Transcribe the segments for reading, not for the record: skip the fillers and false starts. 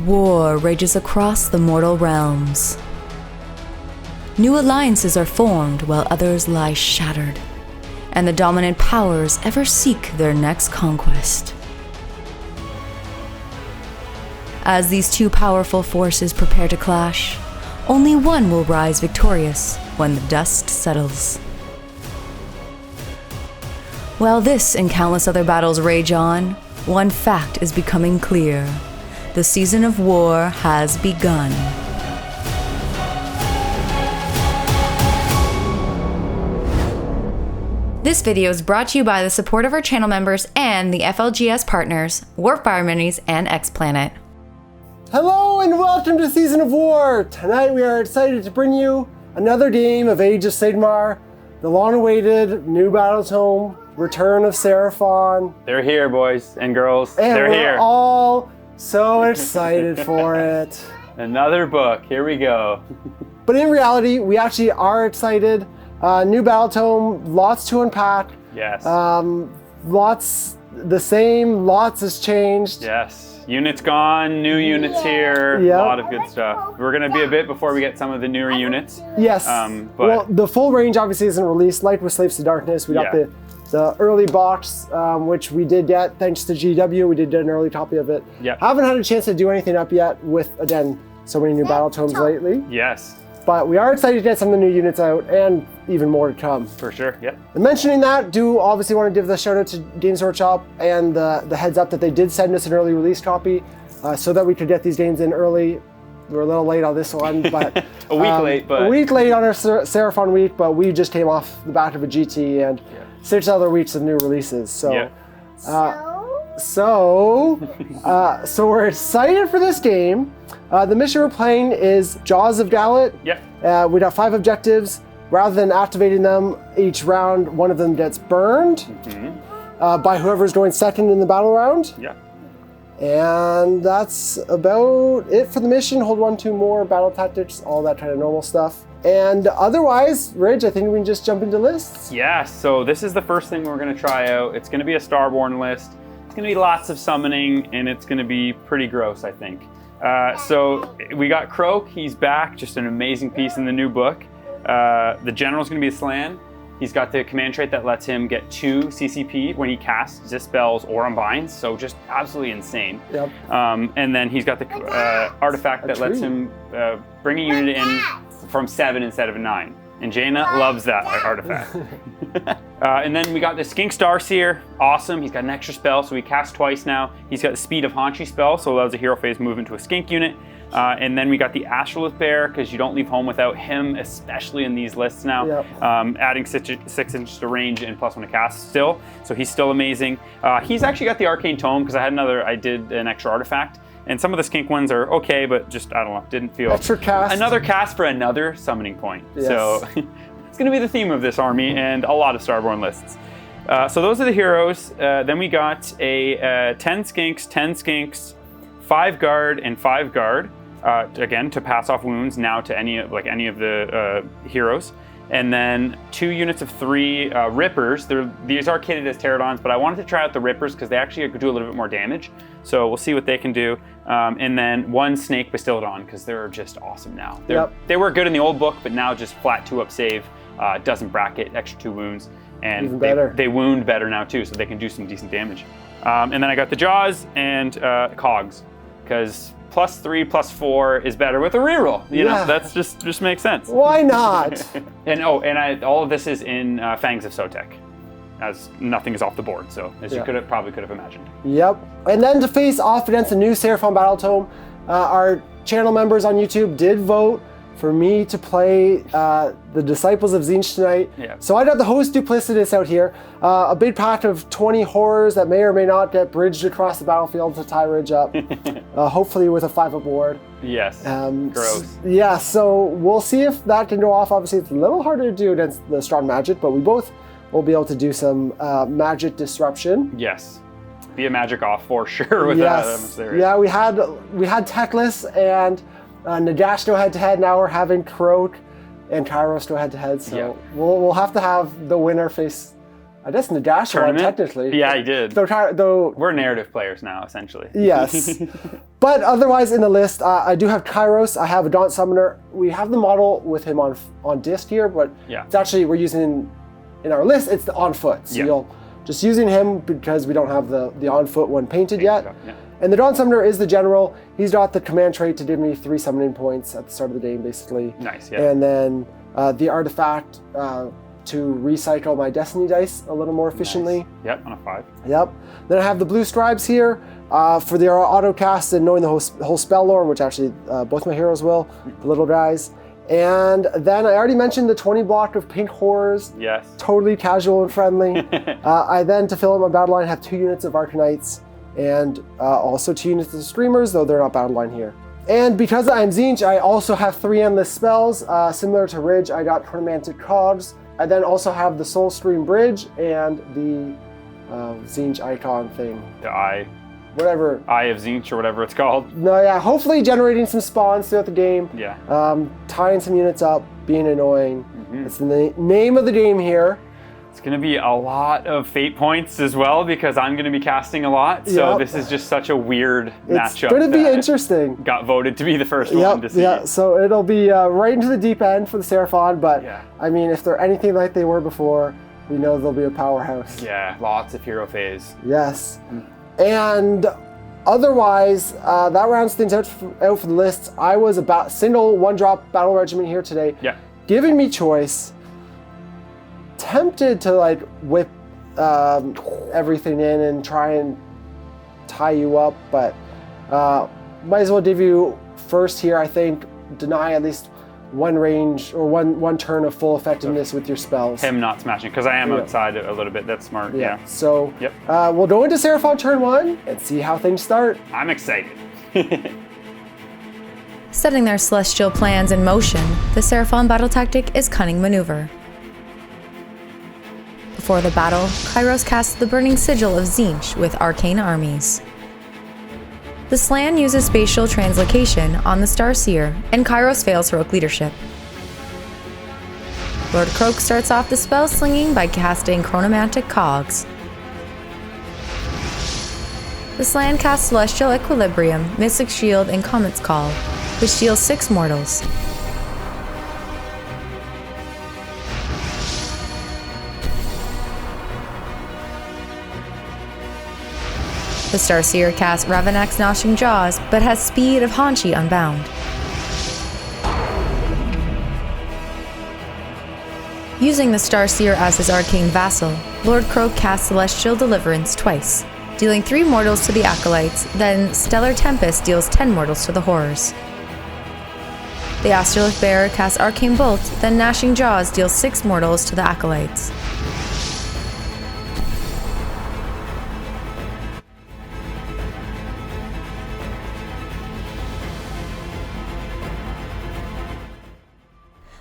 War rages across the mortal realms. New alliances are formed while others lie shattered, and the dominant powers ever seek their next conquest. As these two powerful forces prepare to clash, only one will rise victorious when the dust settles. While this and countless other battles rage on, one fact is becoming clear. The season of war has begun. This video is brought to you by the support of our channel members and the FLGS Partners, Warfire Minis, and X-Planet. Hello and welcome to Season of War! Tonight we are excited to bring you another game of Age of Sigmar, the long-awaited new Battletome, return of Seraphon. They're here, boys and girls. And they're here. We're all so excited for it. Another book, here we go. But in reality, we actually are excited. New Battletome, lots to unpack. Yes. Lots the same, lots has changed. Yes. Units gone, new units here, Yep. A lot of good stuff. We're going to be a bit before we get some of the newer units. Yes. But well, the full range obviously isn't released. Light with Slaves to Darkness. We got the early box, which we did get thanks to GW. We did get an early copy of it. Yep. Haven't had a chance to do anything up yet with, again, so many new Battletomes lately. Yes. But we are excited to get some of the new units out and even more to come. For sure, yep. And mentioning that, do obviously want to give the shout out to Games Workshop and the heads up that they did send us an early release copy so that we could get these games in early. We're a little late on this one, but a week late, but a week late on our Seraphon week, but we just came off the back of a GT and 6 other weeks of new releases. So, so we're excited for this game. The mission we're playing is Jaws of Galat. Yep. We got 5 objectives. Rather than activating them each round, one of them gets burned by whoever's going second in the battle round. Yeah. And that's about it for the mission. Hold 1, 2 more, battle tactics, all that kind of normal stuff. And otherwise, Ridge, I think we can just jump into lists. Yeah, so this is the first thing we're going to try out. It's going to be a Starborn list. It's going to be lots of summoning, and it's going to be pretty gross, I think. So we got Croak. He's back, just an amazing piece in the new book. The general's going to be a Slan. He's got the command trait that lets him get 2 CCP when he casts, dispels, or unbinds, so just absolutely insane. Yep. And then he's got the artifact that lets him bring a unit in from 7 instead of a 9. And Jaina loves that artifact. And then we got the Skink Starseer. Awesome. He's got an extra spell, so he casts twice now. He's got the Speed of Haunchy spell, so allows a hero phase move into a Skink unit. And then we got the Astrolith Bear, because you don't leave home without him, especially in these lists now. Yep. Adding 6 inches to range and +1 to cast still. So he's still amazing. He's actually got the Arcane Tome, because I did an extra artifact. And some of the Skink ones are okay, but just, I don't know, didn't feel... Extra cast. Another cast for another summoning point. Yes. So it's going to be the theme of this army and a lot of Starborn lists. So those are the heroes. Then we got a 10 Skinks, 5 Guard, and 5 Guard. Again, to pass off wounds now to any of the heroes. And then 2 units of 3 Rippers. These are kitted as Pterodons, but I wanted to try out the Rippers because they actually do a little bit more damage. So we'll see what they can do. And then 1 Snake Bastillodon, because they're just awesome now. They were good in the old book, but now just flat 2-up save, doesn't bracket, extra 2 wounds. And they wound better now too, so they can do some decent damage. And then I got the Jaws and Cogs, because +3, +4 is better with a reroll. You know, that's just makes sense. Why not? And all of this is in Fangs of Sotek, as nothing is off the board. So as you probably could have imagined. Yep. And then to face off against the new Seraphon Battletome, our channel members on YouTube did vote for me to play the Disciples of Tzeentch tonight. Yeah. So I got the host Duplicitous out here. A big pack of 20 horrors that may or may not get bridged across the battlefield to tie Ridge up. Hopefully with a 5-up board. Yes, gross. Yeah, so we'll see if that can go off. Obviously it's a little harder to do against the strong magic, but we both will be able to do some magic disruption. Yes. Be a magic off for sure with that. Yeah, we had Techless and Nagash go head-to-head. Now we're having Croak and Kairos go head-to-head. So we'll have to have the winner face I guess Nagash won technically. Yeah, he did. Though we're narrative players now, essentially. Yes. But otherwise in the list, I do have Kairos. I have a Daunt Summoner. We have the model with him on disc here, but it's actually, we're using in our list, it's the on foot. So you'll just using him because we don't have the on foot one painted yet. Yeah. And the Daunt Summoner is the general. He's got the command trait to give me 3 summoning points at the start of the game, basically. Nice, yeah. And then the artifact to recycle my Destiny dice a little more efficiently. Nice. Yep, on a 5. Yep. Then I have the blue scribes here for the auto cast and knowing the whole spell lore, which actually both my heroes will, the little guys. And then I already mentioned the 20 block of pink horrors. Yes. Totally casual and friendly. I then, to fill out my battle line, have 2 units of Arcanites and also 2 units of Screamers, though they're not battle line here. And because I'm Tzeentch, I also have 3 endless spells. Similar to Ridge, I got Chronomantic Cogs. I then also have the Soul Stream Bridge and the Tzeentch icon thing. The Eye. Whatever. Eye of Tzeentch or whatever it's called. No, yeah, hopefully generating some spawns throughout the game. Yeah. Tying some units up, being annoying. It's the name of the game here. It's going to be a lot of fate points as well because I'm going to be casting a lot. So this is just such a weird matchup. It's going to be interesting. Got voted to be the first one to see. Yeah, so it'll be right into the deep end for the Seraphon, but I mean, if they're anything like they were before, we know they'll be a powerhouse. Yeah, lots of hero phase. Yes. And otherwise, that rounds things out for the lists. I was about single 1-drop battle regiment here today. Yeah. Giving me choice. Tempted to like whip everything in and try and tie you up, but might as well give you first here. I think deny at least 1 range or one turn of full effectiveness with your spells. Him not smashing because I am outside a little bit. That's smart. Yeah. So we'll go into Seraphon turn 1 and see how things start. I'm excited. Setting their celestial plans in motion, the Seraphon battle tactic is Cunning Maneuver. Before the battle, Kairos casts the Burning Sigil of Tzeentch with Arcane Armies. The Slan uses spatial translocation on the Starseer, and Kairos fails heroic leadership. Lord Croak starts off the spell slinging by casting Chronomantic Cogs. The Slan casts Celestial Equilibrium, Mystic Shield, and Comet's Call, which deals 6 mortals. The Starseer casts Ravenak's Gnashing Jaws, but has speed of Hanshi Unbound. Using the Starseer as his arcane vassal, Lord Croak casts Celestial Deliverance twice, dealing 3 mortals to the Acolytes, then Stellar Tempest deals 10 mortals to the Horrors. The Astrolith Bearer casts Arcane Bolt, then Gnashing Jaws deals 6 mortals to the Acolytes.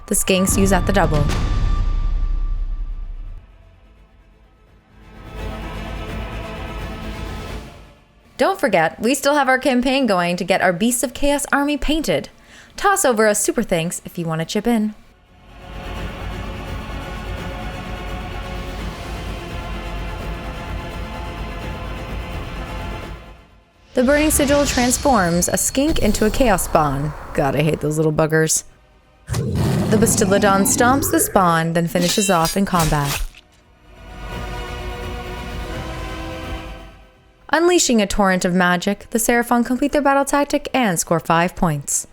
The Skinks use at the double. Don't forget, we still have our campaign going to get our Beasts of Chaos army painted. Toss over a super thanks if you want to chip in. The Burning Sigil transforms a skink into a chaos spawn. God, I hate those little buggers. The Bastiladon stomps the spawn, then finishes off in combat. Unleashing a torrent of magic, the Seraphon complete their battle tactic and score 5 points.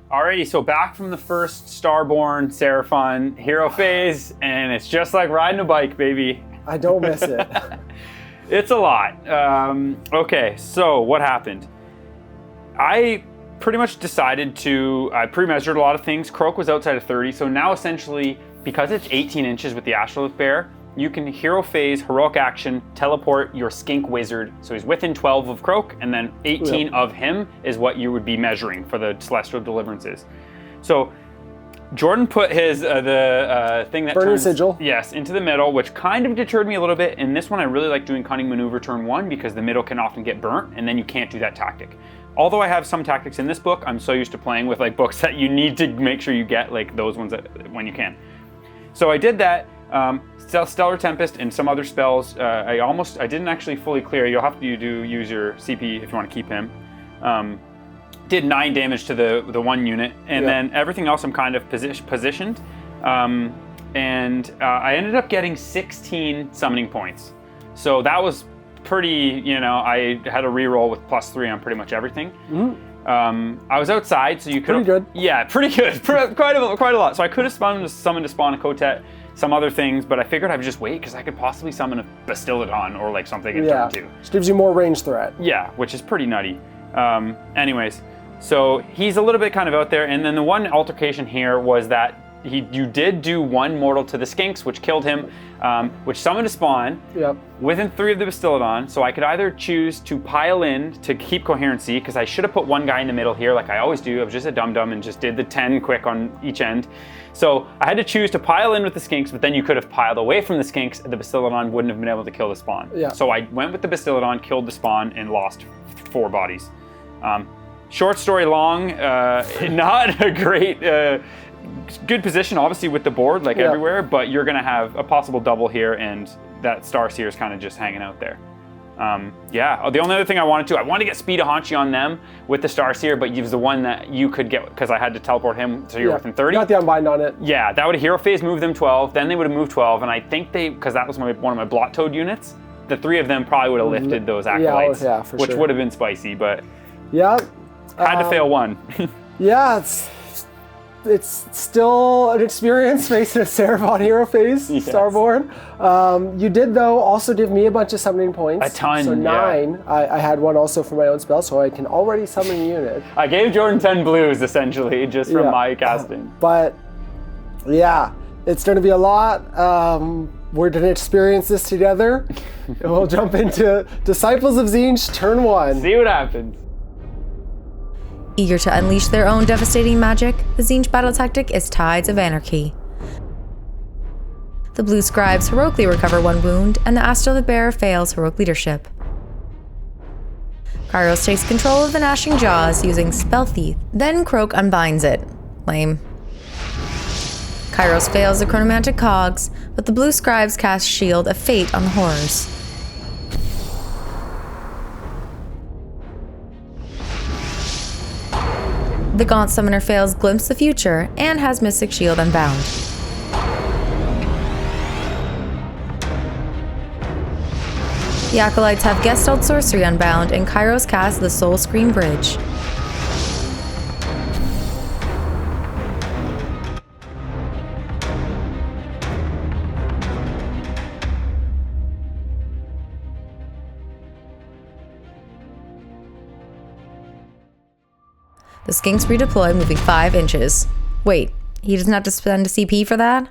Alrighty, so back from the first Starborn Seraphon hero phase, and it's just like riding a bike, baby. I don't miss it. It's a lot. Okay, so what happened? I pretty much decided I pre-measured a lot of things. Croak was outside of 30, so now essentially, because it's 18 inches with the Astrolith Bear, you can hero phase, heroic action, teleport your skink wizard. So he's within 12 of Croak, and then 18 of him is what you would be measuring for the celestial deliverances. So Jordan put his the thing that Burning turns, Sigil. Yes, into the middle, which kind of deterred me a little bit. In this one, I really like doing Cunning Maneuver turn 1 because the middle can often get burnt, and then you can't do that tactic. Although I have some tactics in this book, I'm so used to playing with like books that you need to make sure you get like those ones when you can. So I did that. Stellar Tempest and some other spells. I didn't actually fully clear. You'll have to use your CP if you want to keep him. Did 9 damage to the one unit, and then everything else I'm kind of positioned. And I ended up getting 16 summoning points. So that was pretty, I had a reroll with +3 on pretty much everything. I was outside, so you could. Pretty good. Yeah, pretty good. Quite a lot. So I could have summoned to spawn a Kotet, some other things, but I figured I would just wait because I could possibly summon a Bastiladon or like something in turn 2. Which gives you more range threat. Yeah, which is pretty nutty. Anyways, so he's a little bit kind of out there, and then the one altercation here was that you did do 1 mortal to the Skinks, which killed him, which summoned a spawn within 3 of the Bastiladon, so I could either choose to pile in to keep coherency, because I should have put 1 guy in the middle here like I always do. I was just a dum-dum and just did the 10 quick on each end. So I had to choose to pile in with the Skinks, but then you could have piled away from the Skinks, and the Bastiladon wouldn't have been able to kill the spawn. So I went with the Bastiladon, killed the spawn, and lost 4 bodies. Short story long, not a great... good position, obviously, with the board, like everywhere, but you're going to have a possible double here, and that Starseer is kind of just hanging out there. The only other thing I wanted to get Speed of Haunchi on them with the Starseer, but use the one that you could get, because I had to teleport him, so you're within 30. Got the Unbind on it. Yeah, that would have Hero Phase moved them 12, then they would have moved 12, and I think because that was one of my Blot Toad units, the 3 of them probably would have lifted those Acolytes, which would have been spicy, but had to fail 1. It's still an experience facing a Seraphon Hero Phase, Starborn. You did, though, also give me a bunch of summoning points. A ton, so 9. I had 1 also for my own spell, so I can already summon a unit. I gave Jordan 10 blues, essentially, just from my casting. But, it's going to be a lot. We're going to experience this together. And we'll jump into Disciples of Tzeentch, turn 1. See what happens. Eager to unleash their own devastating magic, the Tzeentch battle tactic is Tides of Anarchy. The Blue Scribes heroically recover 1 wound, and the Astral the Bearer fails heroic leadership. Kairos takes control of the Gnashing Jaws using Spell Thief, then Croak unbinds it. Lame. Kairos fails the Chronomantic Cogs, but the Blue Scribes cast Shield of Fate on the Horrors. The Gaunt Summoner fails Glimpse the Future and has Mystic Shield unbound. The Acolytes have Gestalt Sorcery unbound, and Kairos casts the Soul Scream Bridge. The Skinks redeploy, moving 5 inches. Wait, he doesn't have to spend a CP for that?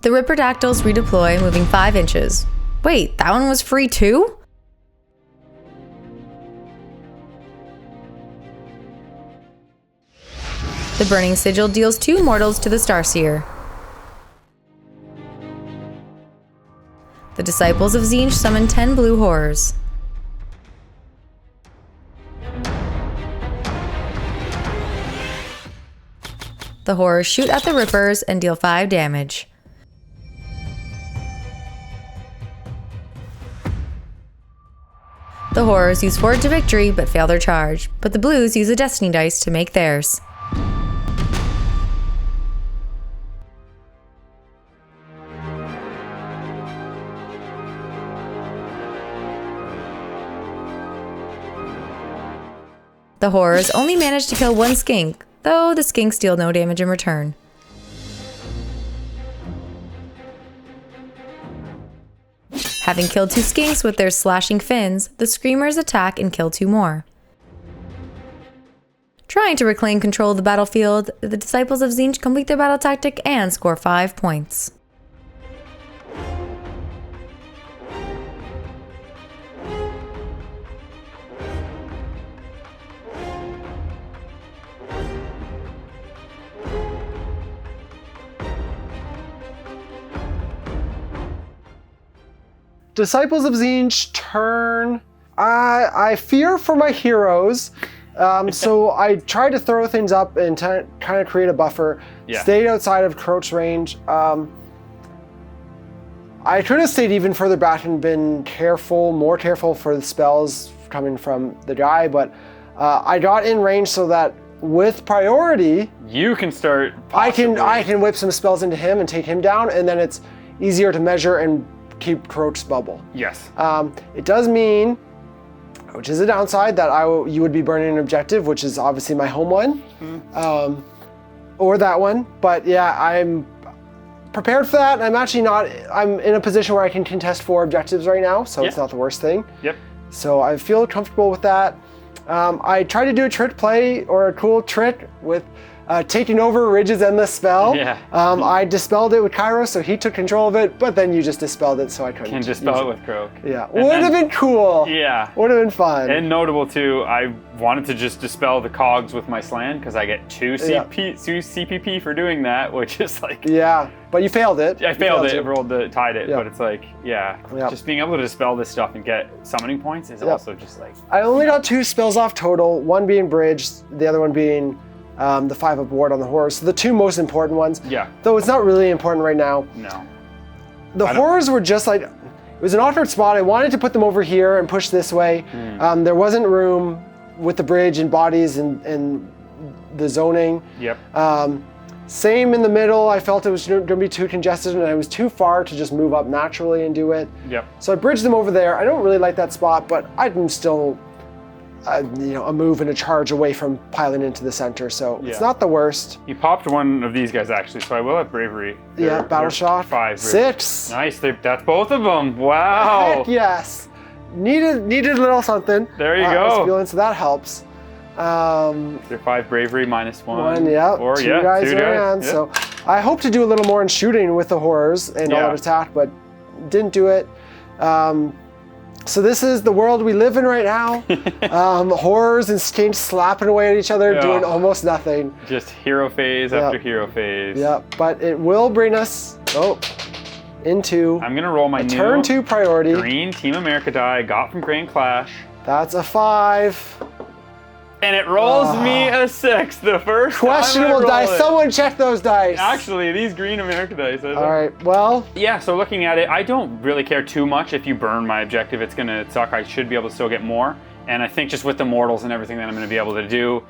The Ripperdactyls redeploy, moving 5 inches. Wait, that one was free too? The Burning Sigil deals 2 mortals to the Starseer. The Disciples of Tzeentch summon 10 blue horrors. The horrors shoot at the Rippers and deal 5 damage. The horrors use Forward to Victory but fail their charge, but the blues use a Destiny dice to make theirs. The horrors only manage to kill 1 skink, though the skinks deal no damage in return. Having killed 2 skinks with their slashing fins, the screamers attack and kill 2 more. Trying to reclaim control of the battlefield, the Disciples of Tzeentch complete their battle tactic and score 5 points. Disciples of Tzeentch turn. I fear for my heroes. So I tried to throw things up and kind of create a buffer. Yeah. Stayed outside of Croak's range. I could have stayed even further back and been more careful for the spells coming from the guy, but I got in range so that with priority, you can start. I can whip some spells into him and take him down, and then it's easier to measure and keep Croak's bubble. Yes. It does mean, which is a downside, that you would be burning an objective, which is obviously my home one, or that one. But yeah, I'm prepared for that. I'm in a position where I can contest 4 objectives right now, so it's not the worst thing. Yep. So I feel comfortable with that. I tried to do a trick play or a cool trick with taking over Ridge's endless spell. Yeah. I dispelled it with Kairos, so he took control of it, but then you just dispelled it, so I couldn't. Can dispel it with Croak. Yeah. Would have been cool. Yeah. Would have been fun. And notable too, I wanted to just dispel the cogs with my slan because I get 2 CPP for doing that, which is like. Yeah, but you failed it. I failed it, tied it, but it's like, just being able to dispel this stuff and get summoning points is also just like. I only got 2 spells off total, one being Bridge, the other one being the 5-up ward on the horrors. So the 2 most important ones. Yeah. Though it's not really important right now. No. The horrors were just like, it was an awkward spot. I wanted to put them over here and push this way. There wasn't room with the bridge and bodies and the zoning. Yep. Same in the middle. I felt it was going to be too congested and I was too far to just move up naturally and do it. Yep. So I bridged them over there. I don't really like that spot, but I'm still a move and a charge away from piling into the center, so it's not the worst. You popped one of these guys actually, so I will have bravery. Battle shot. 5. 6. Nice. That's both of them. Wow. Heck yes. Needed a little something. There you go. So that helps. They're 5 bravery minus 1. Yeah. Or 2 guys around. Yeah. So I hope to do a little more in shooting with the horrors and all that attack, but didn't do it. So this is the world we live in right now. Horrors and Tzeentch slapping away at each other, doing almost nothing. Just hero phase after hero phase. Yeah, but it will bring us into I'm gonna roll my new turn 2 priority. Green Team America die I got from Grand Clash. That's a 5. And it rolls me a 6. The first questionable dice. Someone check those dice. Actually, these Green America dice. All right. Well. Yeah. So looking at it, I don't really care too much if you burn my objective. It's gonna suck. I should be able to still get more. And I think just with the mortals and everything that I'm gonna be able to do.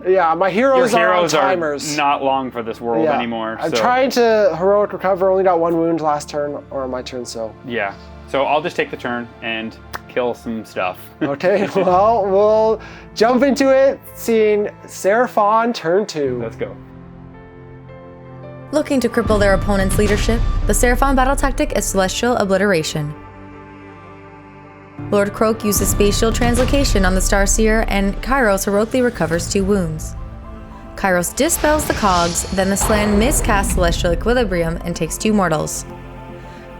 Yeah, my heroes are on timers. Are not long for this world anymore. I'm trying to heroic recover. Only got 1 wound last turn or on my turn. So. Yeah. So I'll just take the turn and kill some stuff. Okay, well, we'll jump into it, seeing Seraphon turn 2. Let's go. Looking to cripple their opponent's leadership, the Seraphon battle tactic is Celestial Obliteration. Lord Croak uses spatial translocation on the Starseer, and Kairos heroically recovers 2 wounds. Kairos dispels the cogs, then the Slan miscasts Celestial Equilibrium and takes 2 mortals.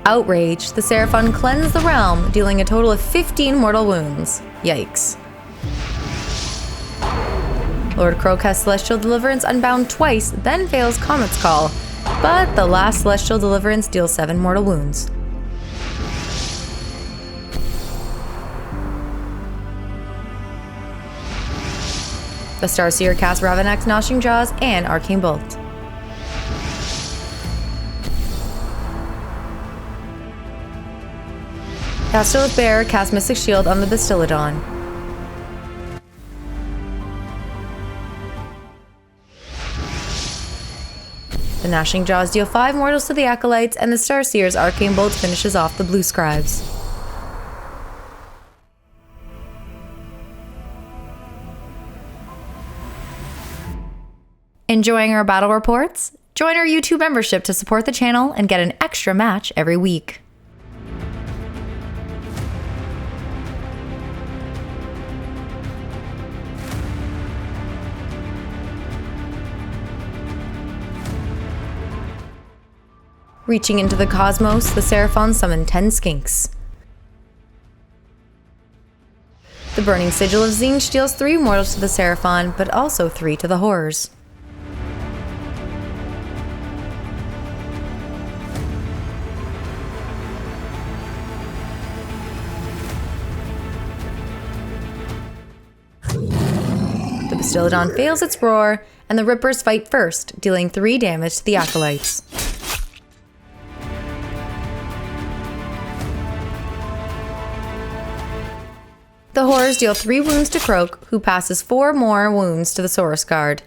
Outraged, the Seraphon cleanse the realm, dealing a total of 15 mortal wounds. Yikes. Lord Croak casts Celestial Deliverance Unbound twice, then fails Comet's Call, but the last Celestial Deliverance deals 7 mortal wounds. The Starseer casts Ravenak's Gnashing Jaws and Arcane Bolt. Castleth Bear casts Mystic Shield on the Bastillodon. The Gnashing Jaws deal 5 mortals to the Acolytes, and the Starseer's Arcane Bolt finishes off the Blue Scribes. Enjoying our battle reports? Join our YouTube membership to support the channel and get an extra match every week. Reaching into the cosmos, the Seraphon summon 10 skinks. The Burning Sigil of Tzeentch deals 3 mortals to the Seraphon, but also 3 to the horrors. Bastiladon fails its roar, and the Rippers fight first, dealing 3 damage to the Acolytes. The Horrors deal 3 wounds to Croak, who passes 4 more wounds to the Saurus Guard.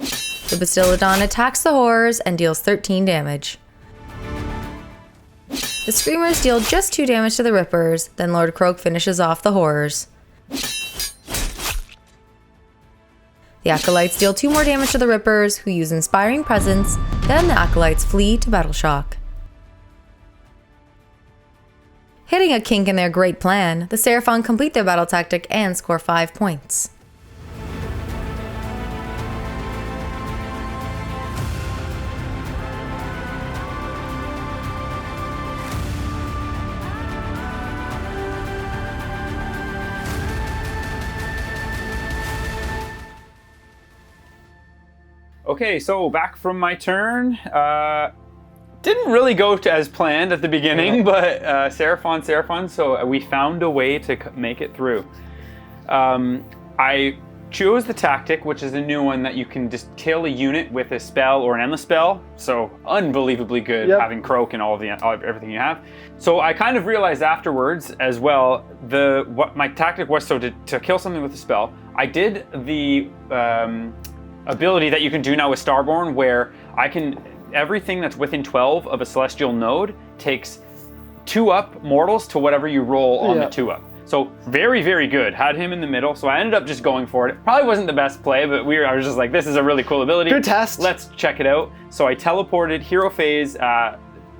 The Bastiladon attacks the Horrors and deals 13 damage. The Screamers deal just 2 damage to the Rippers, then Lord Croak finishes off the Horrors. The Acolytes deal 2 more damage to the Rippers, who use Inspiring Presence, then the Acolytes flee to Battle Shock. Hitting a kink in their great plan, the Seraphon complete their battle tactic and score 5 points. Okay, so back from my turn. Didn't really go as planned at the beginning, but Seraphon, so we found a way to make it through. I chose the tactic, which is a new one that you can just kill a unit with a spell or an endless spell. So unbelievably good, having Croak and everything you have. So I kind of realized afterwards as well, what my tactic was, so to kill something with a spell, I did the ability that you can do now with Starborn, where I can, everything that's within 12 of a Celestial node takes 2-up mortals to whatever you roll on the 2-up. So very, very good. Had him in the middle, so I ended up just going for it. Probably wasn't the best play, but I was just like, this is a really cool ability. Good test. Let's check it out. So I teleported Hero Phase,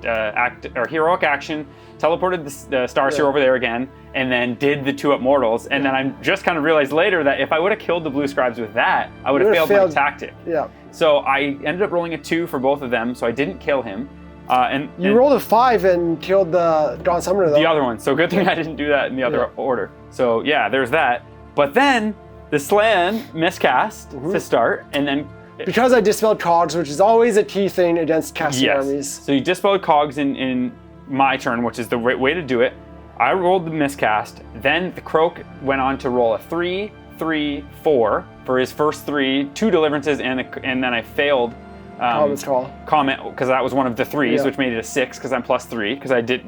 Heroic Action, teleported the Starseer over there again, and then did the 2-up mortals. And then I just kind of realized later that if I would have killed the Blue Scribes with that, I would have failed my tactic. Yeah. So I ended up rolling a 2 for both of them, so I didn't kill him. And rolled a 5 and killed the Dawn Summoner, though. The other one. So good thing I didn't do that in the other order. So yeah, there's that. But then the Slan miscast to start, and then because I dispelled cogs, which is always a key thing against casting armies. So you dispelled cogs in my turn, which is the right way to do it. I rolled the miscast. Then the Croak went on to roll a 3, 3, 4 for his first 2 deliverances, and then I failed. Comment, because that was one of the 3s, which made it a 6 because I'm +3 because I did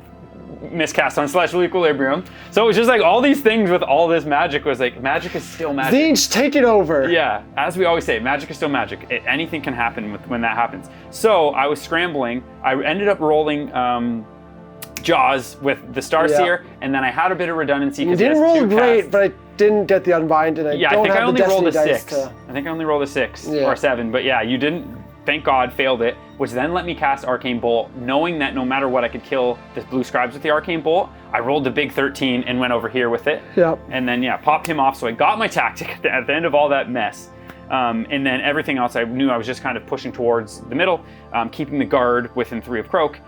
miscast on Celestial Equilibrium. So it was just like all these things with all this magic was like, magic is still magic. Tzeentch, take it over. Yeah, as we always say, magic is still magic. Anything can happen when that happens. So I was scrambling. I ended up rolling Jaws with the Starseer, and then I had a bit of redundancy. You didn't roll great, but I didn't get the Unbind, and I don't have the Destiny dice to... I think I only rolled a 6 or a 7, but yeah, you didn't. Thank God, failed it, which then let me cast Arcane Bolt, knowing that no matter what I could kill the Blue Scribes with the Arcane Bolt. I rolled the big 13 and went over here with it. Yep. And then, popped him off, so I got my tactic at the end of all that mess. And then everything else I knew I was just kind of pushing towards the middle, keeping the guard within 3 of Croak.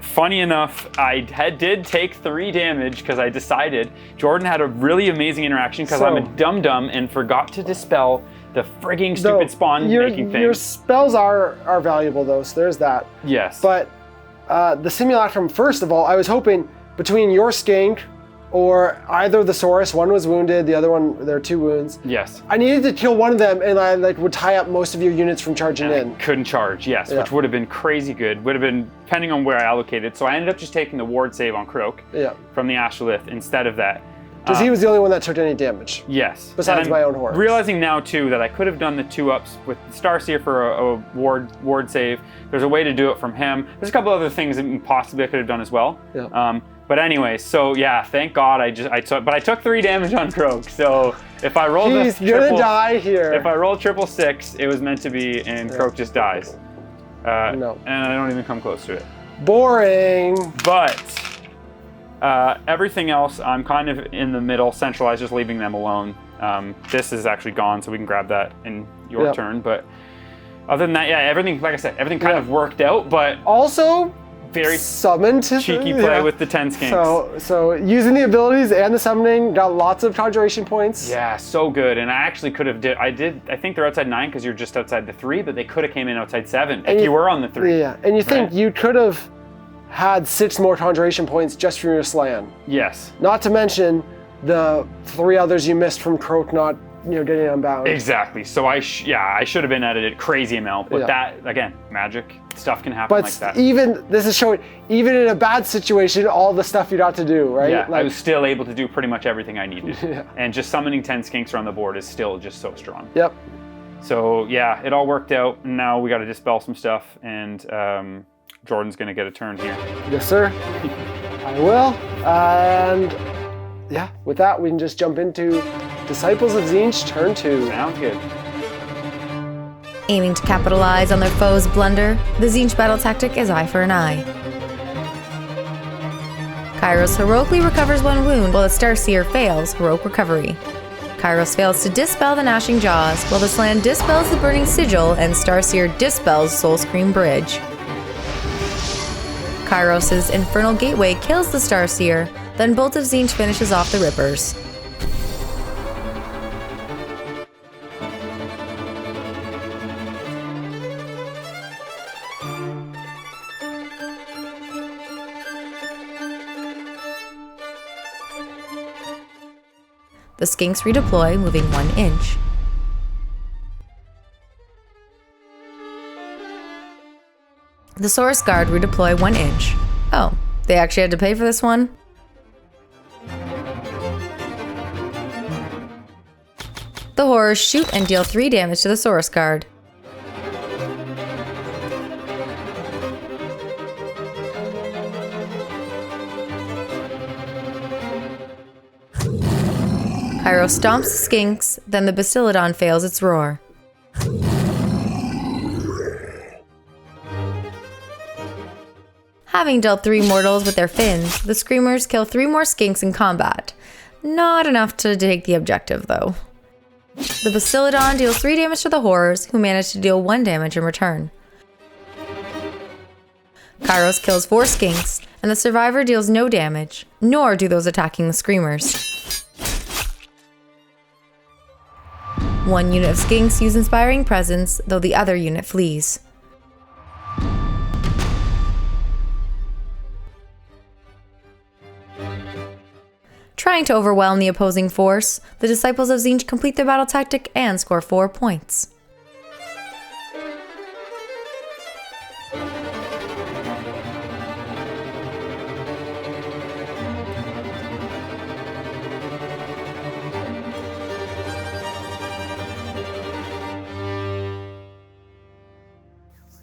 Funny enough, I did take 3 damage because I decided Jordan had a really amazing interaction because I'm a dum-dum and forgot to dispel the frigging stupid spawn making thing. Your spells are valuable though, so there's that. Yes. But the Simulacrum, first of all, I was hoping between your skink or either the Saurus, one was wounded, the other one, there are 2 wounds. Yes. I needed to kill one of them, and I would tie up most of your units from charging in. I couldn't charge, yes, which would have been crazy good. Would have been, depending on where I allocated. So I ended up just taking the ward save on Croak from the Ashlith instead of that. Because he was the only one that took any damage. Yes. Besides my own horse. Realizing now, too, that I could have done the 2-ups with Starseer for a ward save. There's a way to do it from him. There's a couple other things that possibly I could have done as well. Yeah. But anyway, so yeah, thank God I took 3 damage on Croak. So if I rolled He's gonna die here. If I rolled 666, it was meant to be, and Croak just dies. No. And I don't even come close to it. Boring. But everything else, I'm kind of in the middle, centralized, just leaving them alone. This is actually gone, so we can grab that in your turn. But other than that, everything, like I said, everything kind of worked out. But also, very summoned cheeky play with the 10 skinks. So using the abilities and the summoning, got lots of conjuration points. Yeah, so good. And I actually could have I think they're outside 9 because you're just outside the 3, but they could have came in outside 7 if you were on the 3. Yeah, and you think you could have had 6 more conjuration points just from your Slan. Yes. Not to mention the 3 others you missed from Croak not, getting unbound. Exactly. So I should have been at a crazy amount, but that, again, magic stuff can happen like that. But this is showing, even in a bad situation, all the stuff you got to do, right? Yeah, I was still able to do pretty much everything I needed. And just summoning 10 skinks around the board is still just so strong. Yep. So yeah, it all worked out. And now we got to dispel some stuff, and Jordan's going to get a turn here. Yes, sir. I will. And yeah, with that, we can just jump into Disciples of Tzeentch, turn 2. Sounds good. Aiming to capitalize on their foe's blunder, the Tzeentch battle tactic is eye for an eye. Kairos heroically recovers 1 wound, while the Starseer fails heroic recovery. Kairos fails to dispel the Gnashing Jaws, while the Slan dispels the Burning Sigil and Starseer dispels Soulscream Bridge. Kairos' Infernal Gateway kills the Starseer, then Bolt of Tzeentch finishes off the Rippers. The Skinks redeploy, moving 1 inch. The Saurus Guard redeploy 1 inch. Oh, they actually had to pay for this one? The Horrors shoot and deal 3 damage to the Saurus Guard. Kairos stomps the Skinks, then the Bastiladon fails its roar. Having dealt 3 mortals with their fins, the Screamers kill 3 more Skinks in combat. Not enough to take the objective, though. The Bastiladon deals 3 damage to the Horrors, who manage to deal 1 damage in return. Kairos kills 4 Skinks, and the Survivor deals no damage, nor do those attacking the Screamers. 1 unit of Skinks use Inspiring Presence, though the other unit flees. Trying to overwhelm the opposing force, the Disciples of Tzeentch complete their battle tactic and score 4 points.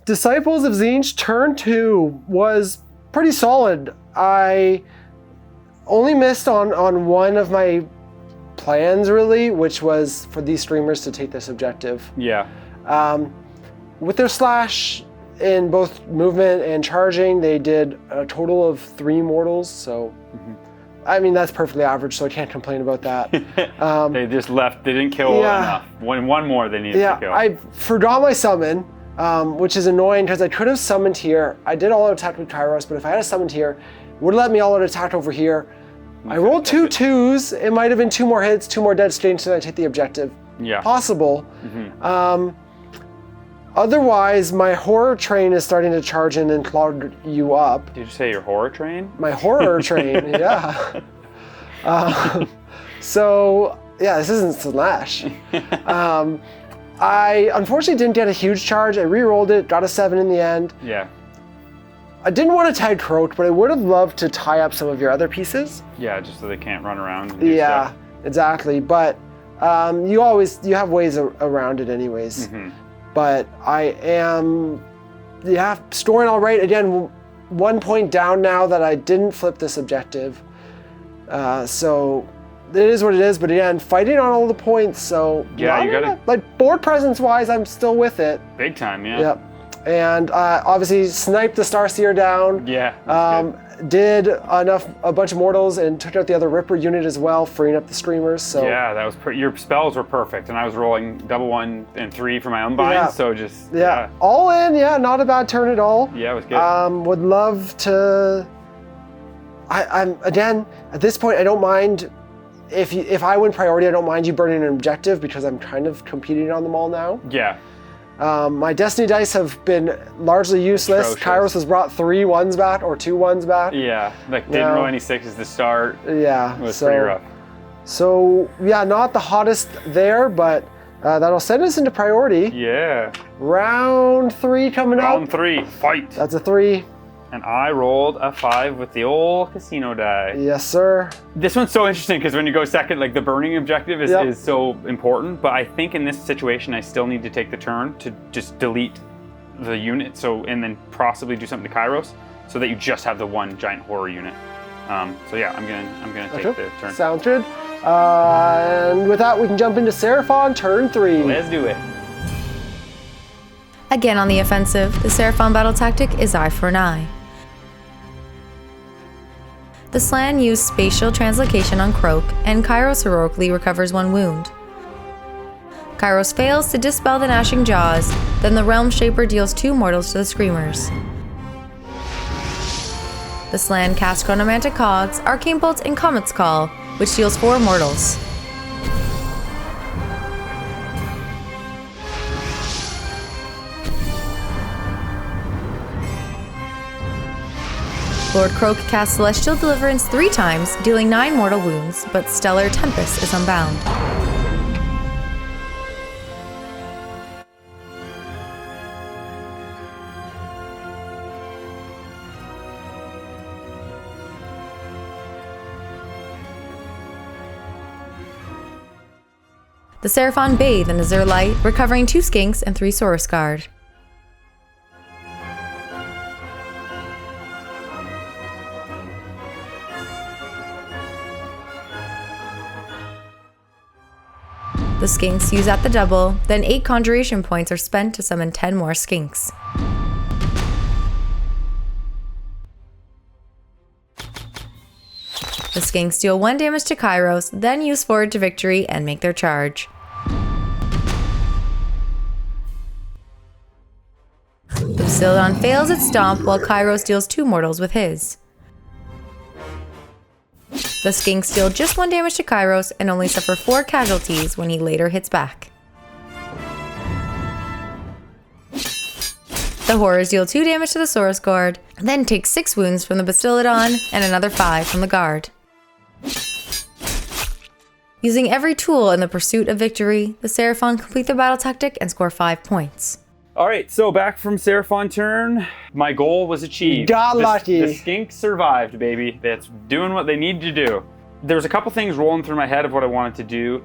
Disciples of Tzeentch, turn 2 was pretty solid. I only missed on one of my plans, really, which was for these streamers to take this objective. Yeah. With their slash in both movement and charging, they did a total of 3 mortals, so I mean, that's perfectly average, so I can't complain about that. They just left, they didn't kill enough. One more they needed to kill. I forgot my summon, which is annoying because I could have summoned here. I did all-out attack with Kairos, but if I had summoned here, it would have let me all-out attack over here. I rolled 2 2s. It might have been 2 more hits, 2 more dead skinks, and I take the objective. Yeah. Possible. Otherwise, my horror train is starting to charge in and clog you up. Did you say your horror train? My horror train, yeah. So, yeah, this isn't Slash. I unfortunately didn't get a huge charge. I re-rolled it, got a 7 in the end. Yeah. I didn't want to tag Croak, but I would have loved to tie up some of your other pieces. Yeah, just so they can't run around and do stuff. Exactly. But you have ways around it anyways. But I am, scoring all right. Again, 1 point down now that I didn't flip this objective. So it is what it is. But again, fighting on all the points. So yeah, you gotta like board presence wise, I'm still with it. Big time, yeah. Yep. And obviously sniped the Starseer down. Yeah. Did a bunch of mortals and took out the other Ripper unit as well, freeing up the Screamers. So yeah, that was your spells were perfect, and I was rolling double 1 and 3 for my own bind, so just all in. Yeah, not a bad turn at all. Yeah, it was good. Would love to. I'm again at this point. I don't mind if I win priority. I don't mind you burning an objective because I'm kind of competing on them all now. Yeah. My Destiny dice have been largely useless. Atrocious. Kairos has brought 3 1s back, or 2 1s back. Yeah, like didn't roll any 6s to start. Yeah, It was pretty rough. So, yeah, not the hottest there, but that'll send us into priority. Yeah. Round 3 coming up. Round 3, fight. That's a 3. And I rolled a 5 with the old casino die. Yes, sir. This one's so interesting because when you go second, like the burning objective is so important. But I think in this situation, I still need to take the turn to just delete the unit. And then possibly do something to Kairos so that you just have the one giant horror unit. So yeah, I'm gonna take the turn. Sounds good. And with that, we can jump into Seraphon, turn 3. Let's do it. Again on the offensive, the Seraphon battle tactic is eye for an eye. The Slann used spatial translocation on Croak, and Kairos heroically recovers 1 wound. Kairos fails to dispel the gnashing jaws, then the Realm Shaper deals 2 mortals to the Screamers. The Slann cast Chronomantic Cogs, Arcane Bolt, and Comet's Call, which deals 4 mortals. Lord Croak casts Celestial Deliverance 3 times, dealing 9 mortal wounds, but Stellar Tempest is unbound. The Seraphon bathe in Azure Light, recovering 2 Skinks and 3 Saurus Guard. The Skinks use at the double, then 8 Conjuration points are spent to summon 10 more Skinks. The Skinks deal 1 damage to Kairos, then use Forward to Victory and make their charge. The Bastiladon fails its stomp while Kairos deals 2 mortals with his. The Skinks deal just 1 damage to Kairos and only suffer 4 casualties when he later hits back. The Horrors deal 2 damage to the Saurus Guard, then take 6 wounds from the Bastiladon and another 5 from the Guard. Using every tool in the pursuit of victory, the Seraphon complete their battle tactic and score 5 points. All right, so back from Seraphon turn, my goal was achieved. Got lucky. The Skinks survived, baby. That's doing what they need to do. There was a couple things rolling through my head of what I wanted to do.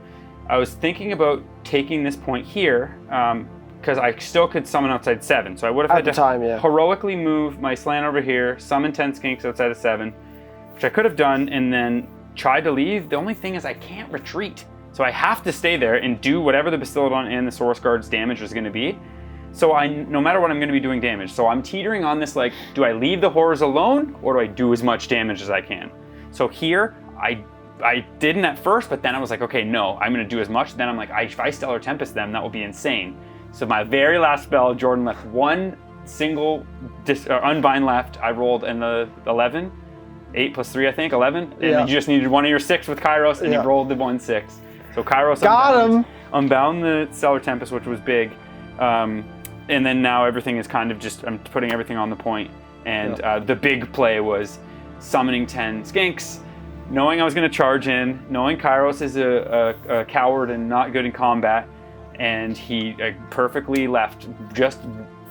I was thinking about taking this point here, because I still could summon outside 7. So I would have had to heroically move my Slann over here, summon 10 Skinks outside of 7, which I could have done, and then tried to leave. The only thing is I can't retreat. So I have to stay there and do whatever the Bastiladon and the Saurus Guard's damage is going to be. So no matter what, I'm going to be doing damage. So I'm teetering on this, like, do I leave the Horrors alone, or do I do as much damage as I can? So here, I didn't at first, but then I was like, okay, no, I'm going to do as much. Then I'm like, if I Stellar Tempest them, that will be insane. So my very last spell, Jordan left 1 single unbind left. I rolled in the 11. 8 plus 3, I think, 11. And you just needed 1 of your 6 with Kairos, and you rolled the 1/6. So Kairos unbound the Stellar Tempest, which was big. And then now everything is kind of just, I'm putting everything on the point. And the big play was summoning 10 Skinks, knowing I was going to charge in, knowing Kairos is a coward and not good in combat. And he perfectly left just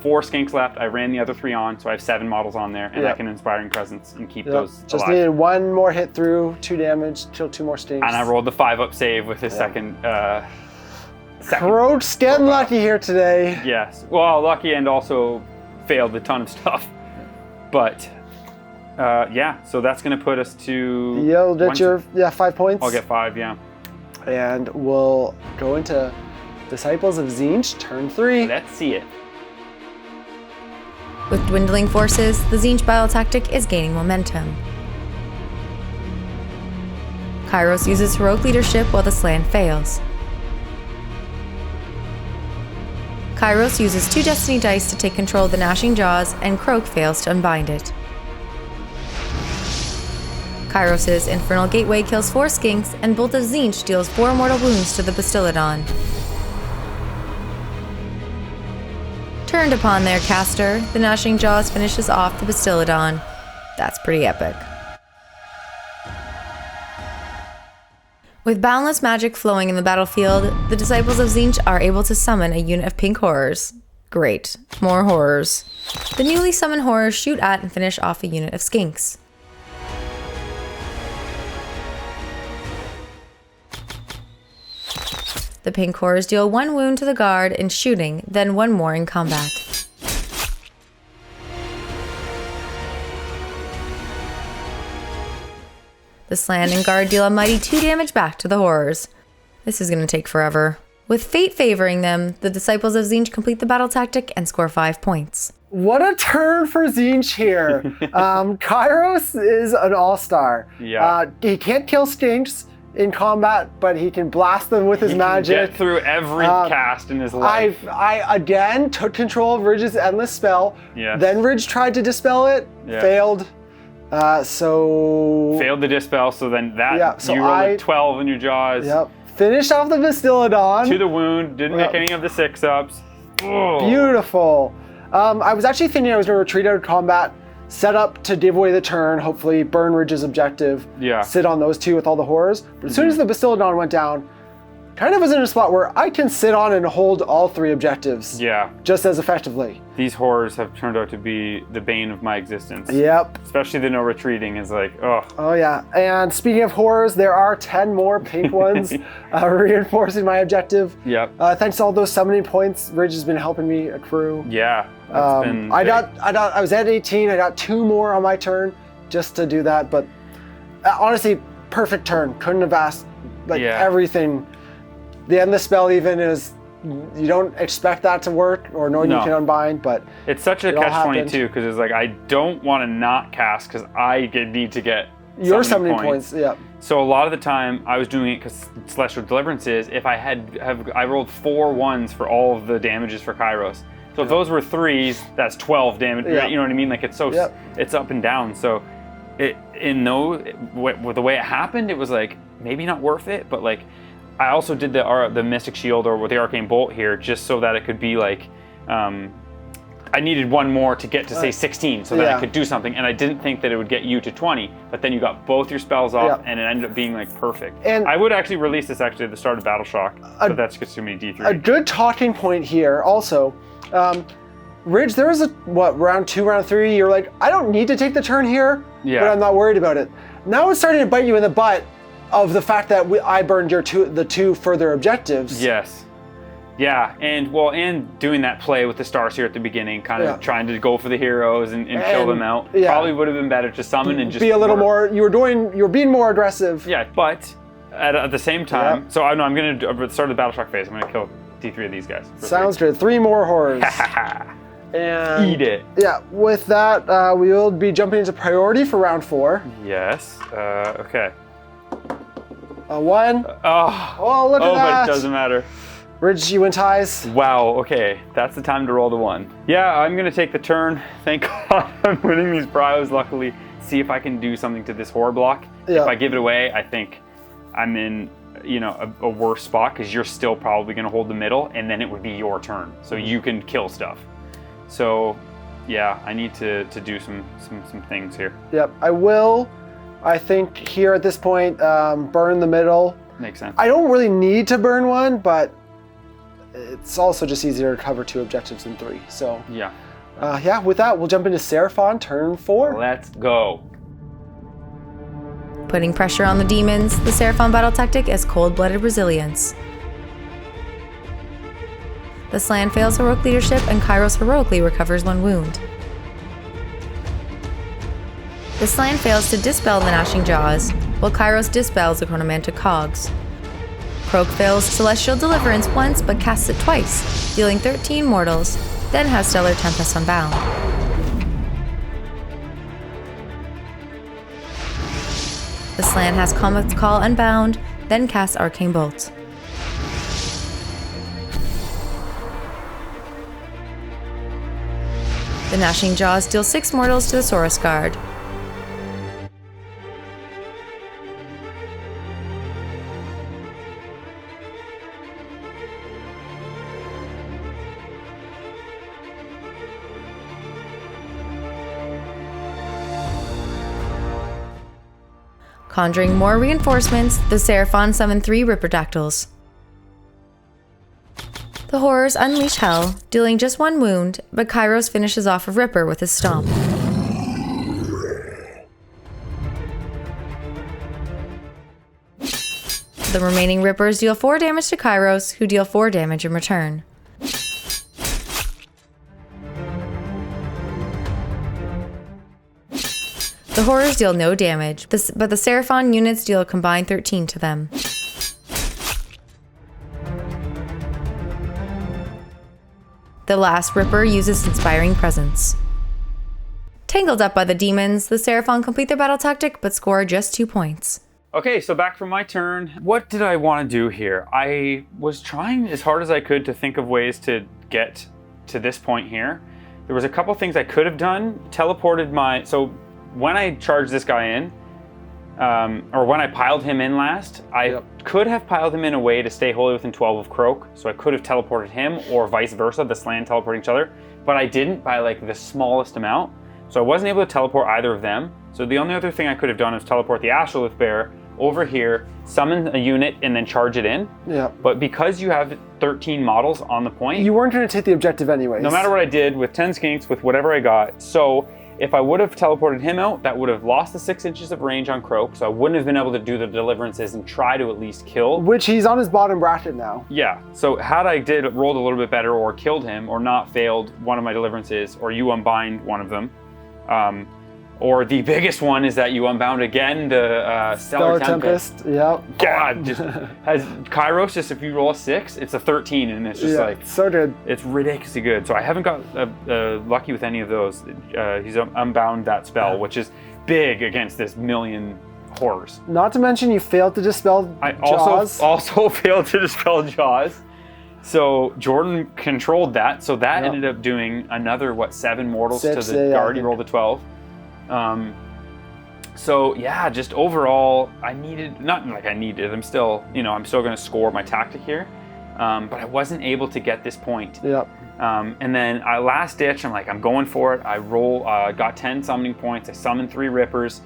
4 Skinks left. I ran the other 3 on, so I have 7 models on there, and I can Inspiring Presence and keep those just alive. Needed 1 more hit through, 2 damage, kill 2 more Skinks. And I rolled the 5-up save with his second Croak's getting lucky here today. Yes. Well, lucky, and also failed a ton of stuff. But, so that's going to put us to... You'll get your 5 points. I'll get 5, yeah. And we'll go into Disciples of Tzeentch, turn 3. Let's see it. With dwindling forces, the Tzeentch battle tactic is gaining momentum. Kairos uses heroic leadership while the Slann fails. Kairos uses 2 Destiny dice to take control of the Gnashing Jaws, and Croak fails to unbind it. Kairos' Infernal Gateway kills 4 Skinks, and Bolt of Tzeentch deals 4 mortal wounds to the Bastiladon. Turned upon their caster, the Gnashing Jaws finishes off the Bastiladon. That's pretty epic. With boundless magic flowing in the battlefield, the Disciples of Tzeentch are able to summon a unit of pink horrors. Great. More horrors. The newly summoned horrors shoot at and finish off a unit of skinks. The pink horrors deal 1 wound to the guard in shooting, then 1 more in combat. The Slan and guard deal a mighty 2 damage back to the horrors. This is going to take forever. With fate favoring them, the Disciples of Tzeentch complete the battle tactic and score 5 points. What a turn for Tzeentch here. Kairos is an all-star. Yeah. He can't kill skinks in combat, but he can blast them with his magic. Get through every cast in his life. I again took control of Ridge's endless spell. Yes. Then Ridge tried to dispel it, failed. Failed the dispel, so then that you rolled a 12 in your jaws. Yep. Finished off the Bastiladon. To the wound, didn't make any of the 6-ups. Beautiful. I was actually thinking I was going to retreat out of combat, set up to give away the turn, hopefully burn Ridge's objective, sit on those 2 with all the horrors. But as soon as the Bastiladon went down, kind of was in a spot where I can sit on and hold all 3 objectives just as effectively. These horrors have turned out to be the bane of my existence. Yep. Especially the no retreating is like, ugh. Oh yeah, and speaking of horrors, there are 10 more pink ones reinforcing my objective. Yep. Thanks to all those summoning points, Ridge has been helping me accrue. Yeah, that's been I was at 18, I got 2 more on my turn just to do that, but honestly, perfect turn. Couldn't have asked, everything. The endless spell even is, you don't expect that to work or knowing you can unbind, but it's such a catch-22 because it's like, I don't want to not cast because I need to get your summoning points. Yeah. So a lot of the time I was doing it because Celestial Deliverance is, if I I rolled 4 1s for all of the damages for Kairos. So if those were 3s, that's 12 damage. You know what I mean? Like it's so it's up and down. So with the way it happened, it was like maybe not worth it, but like I also did the Mystic Shield or with the Arcane Bolt here just so that it could be like, I needed 1 more to get to say 16 so that I could do something, and I didn't think that it would get you to 20, but then you got both your spells off and it ended up being like perfect. And I would actually release this at the start of Battle Shock, but that's just too many D3. A good talking point here also, Ridge, there was round 2, round 3, you're like, I don't need to take the turn here, but I'm not worried about it. Now it's starting to bite you in the butt of the fact that I burned the 2 further objectives. Yes. Yeah, and doing that play with the stars here at the beginning, kind of trying to go for the heroes and kill them out. Probably would have been better to summon and just be a little more. You were being more aggressive. Yeah, but at the same time, so I'm going to start the Battle Shock phase. I'm going to kill D3 of these guys. Sounds good. 3 more horrors. And eat it. Yeah. With that, we will be jumping into priority for round 4. Yes. Okay. A 1. Look at that. But it doesn't matter. Ridge, you win ties. Wow, okay. That's the time to roll the 1. Yeah, I'm going to take the turn. Thank God I'm winning these pryos, luckily. See if I can do something to this horror block. If I give it away, I think I'm in a worse spot because you're still probably going to hold the middle, and then it would be your turn. So you can kill stuff. So, yeah, I need to do some things here. Yep, I will. I think here at this point, burn the middle. Makes sense. I don't really need to burn 1, but it's also just easier to cover 2 objectives than 3. So with that, we'll jump into Seraphon, turn 4. Let's go. Putting pressure on the demons, the Seraphon battle tactic is cold-blooded resilience. The Slan fails heroic leadership, and Kairos heroically recovers 1 wound. The Slan fails to dispel the Gnashing Jaws, while Kairos dispels the Chronomantic Cogs. Croak fails Celestial Deliverance once but casts it twice, dealing 13 mortals, then has Stellar Tempest Unbound. The Slan has Comet's Call Unbound, then casts Arcane Bolt. The Gnashing Jaws deal 6 mortals to the Saurus Guard. Conjuring more reinforcements, the Seraphon summon 3 Ripperdactyls. The horrors unleash hell, dealing just 1 wound, but Kairos finishes off a Ripper with his stomp. The remaining Rippers deal 4 damage to Kairos, who deal 4 damage in return. The horrors deal no damage, but the Seraphon units deal a combined 13 to them. The last Ripper uses Inspiring Presence. Tangled up by the demons, the Seraphon complete their battle tactic but score just 2 points. Okay, so back from my turn. What did I want to do here? I was trying as hard as I could to think of ways to get to this point here. There was a couple things I could have done. Teleported my... So when I charged this guy in, or when I piled him in last, I could have piled him in a way to stay wholly within 12 of Croak, so I could have teleported him, or vice versa, the Slan teleporting each other, but I didn't by like the smallest amount, so I wasn't able to teleport either of them. So the only other thing I could have done is teleport the Astrolith Bear over here, summon a unit, and then charge it in. Yeah. But because you have 13 models on the point... You weren't going to take the objective anyways. No matter what I did, with 10 skinks, with whatever I got, so... If I would have teleported him out, that would have lost the 6 inches of range on Croak, so I wouldn't have been able to do the deliverances and try to at least kill. Which he's on his bottom bracket now. Yeah, so had I rolled a little bit better or killed him or not failed one of my deliverances, or you unbind one of them, or the biggest one is that you unbound again the Stellar Tempest. Yep. God, just has Kairos, just if you roll a 6, it's a 13, and it's just like... so good. It's ridiculously good. So I haven't got lucky with any of those. He's unbound that spell, which is big against this million horrors. Not to mention you failed to dispel Jaws. I also failed to dispel Jaws. So Jordan controlled that. So that ended up doing another, 7 mortals 6, to the guard. He rolled a 12. So yeah, just overall, I'm still, I'm still going to score my tactic here. But I wasn't able to get this point. Yep. And then last ditch, I'm going for it. I got 10 summoning points. I summoned 3 Rippers.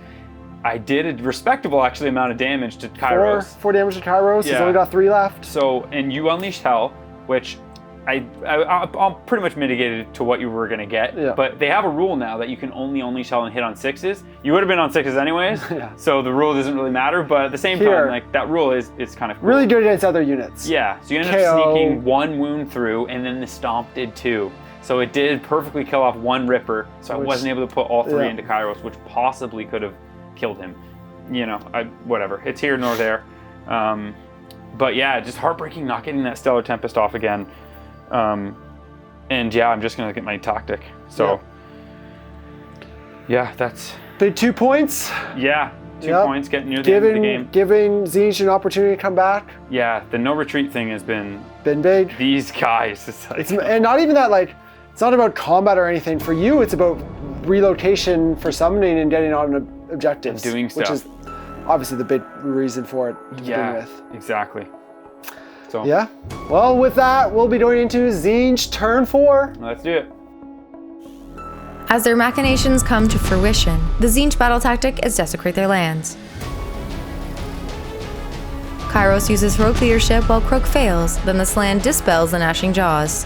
I did a respectable actually amount of damage to Kairos. 4 damage to Kairos. Yeah. He's only got 3 left. So, and you unleashed hell, which I'll pretty much mitigated to what you were going to get. Yeah. But they have a rule now that you can only unleash hell and hit on 6s. You would have been on 6s anyways, so the rule doesn't really matter. But at the same time, that rule is kind of cool. Really good against other units. Yeah, so you ended up sneaking 1 wound through, and then the Stomp did 2. So it did perfectly kill off 1 Ripper, so I wasn't able to put all 3 into Kairos, which possibly could have killed him. Whatever. It's here nor there. But yeah, just heartbreaking not getting that Stellar Tempest off again. And yeah, I'm just going to look at my tactic. So yeah, that's... Big 2 points. Yeah, 2 points getting near the end of the game. Giving Tzeentch an opportunity to come back. Yeah, the no retreat thing has been big. These guys. And not even that, it's not about combat or anything. For you, it's about relocation for summoning and getting on objectives. And doing stuff. Which is obviously the big reason for it to begin with. Exactly. So. Yeah. Well, with that, we'll be going into Tzeentch turn 4. Let's do it. As their machinations come to fruition, the Tzeentch battle tactic is desecrate their lands. Kairos uses heroic leadership while Croak fails, then the Slan dispels the gnashing jaws.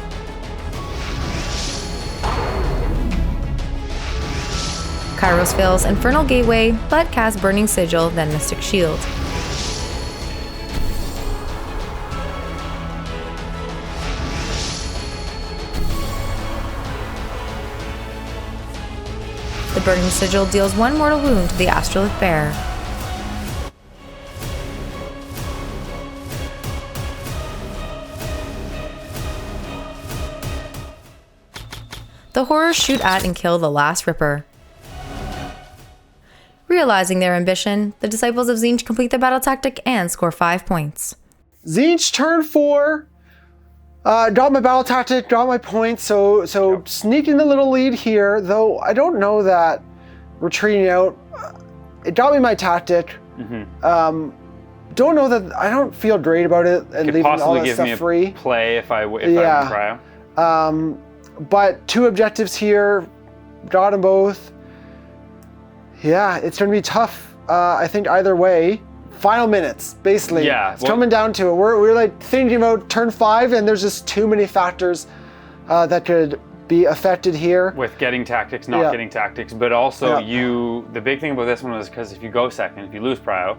Kairos fails Infernal Gateway, but casts Burning Sigil, then Mystic Shield. The Burning Sigil deals 1 mortal wound to the Astrolith Bear. The horrors shoot at and kill the last Ripper. Realizing their ambition, the Disciples of Tzeentch complete their battle tactic and score 5 points. Tzeentch turn 4. Got my battle tactic, got my points, so sneaking the little lead here, though I don't know that retreating out, it got me my tactic. Don't know that, I don't feel great about it and leaving all that stuff free. Play if I try out. But 2 objectives here, got them both. Yeah, it's going to be tough I think either way. Final minutes, basically. Yeah. It's coming down to it. We're like thinking about turn 5, and there's just too many factors that could be affected here. With getting tactics, not getting tactics, but also the big thing about this one was because if you go second, if you lose prio,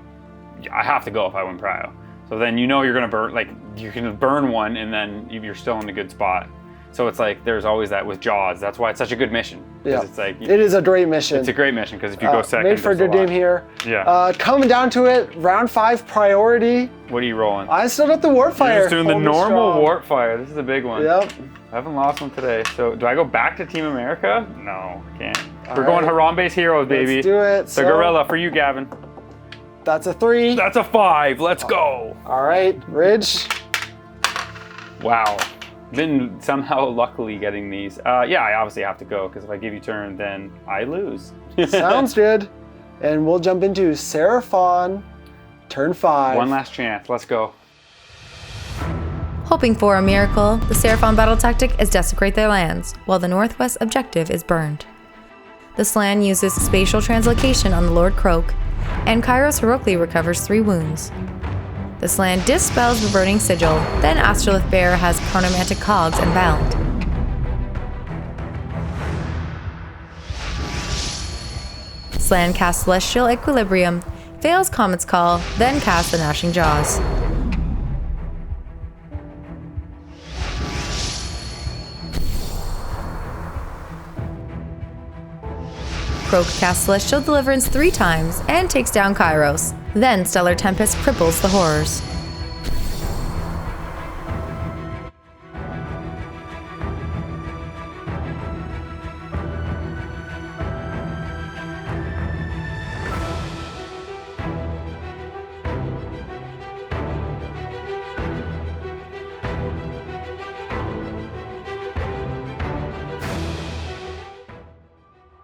I have to go if I win prio. So then you know you're gonna burn, like you can burn one and then you're still in a good spot. So it's like there's always that with Jaws. That's why it's such a good mission. Yeah, it's like it is a great mission. It's a great mission because if you go second, made for a good game here. Yeah. Coming down to it, round 5 priority. What are you rolling? I still got the Warpfire. You're just doing the normal Warpfire. This is a big one. Yep. I haven't lost one today. So do I go back to Team America? No, I can't. We're going Harambe's Heroes, baby. Let's do it. The Gorilla for you, Gavin. That's a 3. That's a 5. Let's go. All right, Ridge. Wow. Been somehow luckily getting these. Yeah, I obviously have to go because if I give you turn, then I lose. Sounds good. And we'll jump into Seraphon, turn 5. One last chance. Let's go. Hoping for a miracle, the Seraphon battle tactic is desecrate their lands, while the northwest objective is burned. The Slan uses spatial translocation on the Lord Croak, and Kairos heroically recovers 3 wounds. The Slan dispels the burning sigil, then Astrolith Bear has chronomantic cogs and bound. Slan casts Celestial Equilibrium, fails Comet's Call, then casts the Gnashing Jaws. Croak casts Celestial Deliverance 3 times and takes down Kairos. Then Stellar Tempest cripples the Horrors.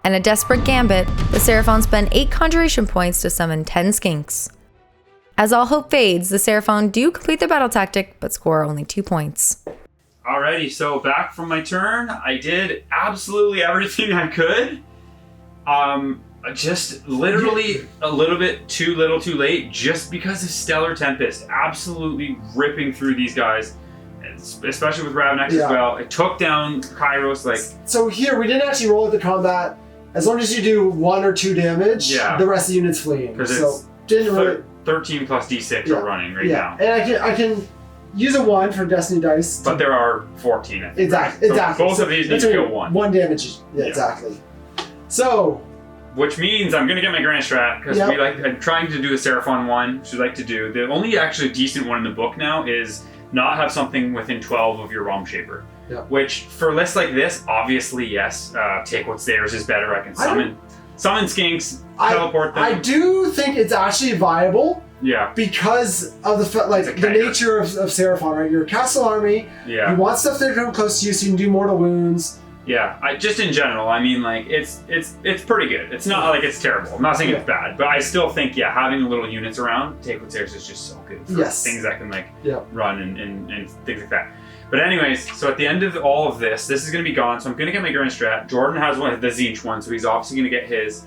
And a desperate gambit, the Seraphon spend 8 conjuration points to summon 10 skinks. As all hope fades, the Seraphon do complete their battle tactic, but score only 2 points. Alrighty, so back from my turn, I did absolutely everything I could. Just literally a little bit too little too late, just because of Stellar Tempest absolutely ripping through these guys. Especially with Ravnex as well. It took down Kairos like... So here, we didn't actually roll at the combat. As long as you do 1 or 2 damage, the rest of the unit's fleeing. So didn't really... 13 plus D6 are running right now. And I can use a 1 for Destiny Dice. But there are 14, I think. Exactly. Right? Exactly. So both of these need to go 1. 1 damage. Yeah, exactly. So... Which means I'm going to get my Grand Strat, because I'm trying to do the Seraphon one, which we like to do. The only actually decent one in the book now is not have something within 12 of your ROM Shaper. Yep. Which, for lists like this, obviously, yes, take what's theirs is better. I can summon skinks, teleport them. I do think it's actually viable. Yeah. Because of the nature of Seraphon, right? You're a castle army. Yeah. You want stuff that come close to you so you can do mortal wounds. Yeah, just in general, I mean, like, it's pretty good. It's not like it's terrible. I'm not saying it's bad, but I still think, having the little units around, take what's theirs is just so good for things that can, run and things like that. But anyways, so at the end of all of this is going to be gone, so I'm going to get my Grand Strat. Jordan has one, the Tzeentch one, so he's obviously going to get his.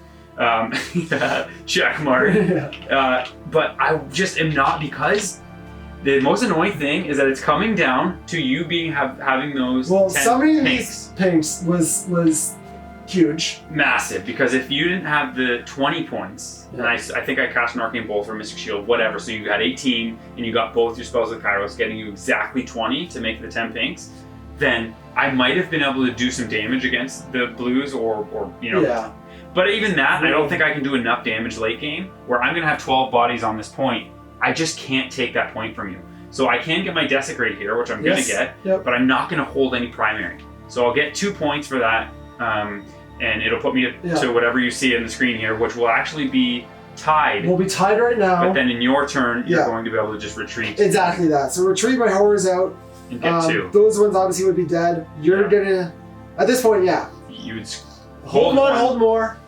Check mark. But I just am not, because the most annoying thing is that it's coming down to you having those. Well, 10 somebody of these pinks was huge. Massive, because if you didn't have the 20 points, and I think I cast an Arcane Bolt or Mystic Shield, whatever, so you had 18 and you got both your spells with Kairos, getting you exactly 20 to make the 10 pinks, then I might have been able to do some damage against the blues or you know. Yeah. But even that, I don't think I can do enough damage late game, where I'm going to have 12 bodies on this point. I just can't take that point from you. So I can get my Desecrate here, which I'm going to get, but I'm not going to hold any primary. So I'll get 2 points for that, and it'll put me to whatever you see on the screen here, which will actually be tied. We'll be tied right now. But then in your turn, you're going to be able to just retreat. Exactly that. So retreat my horrors out. And get 2. Those ones obviously would be dead. You're going to, at this point, you would hold more.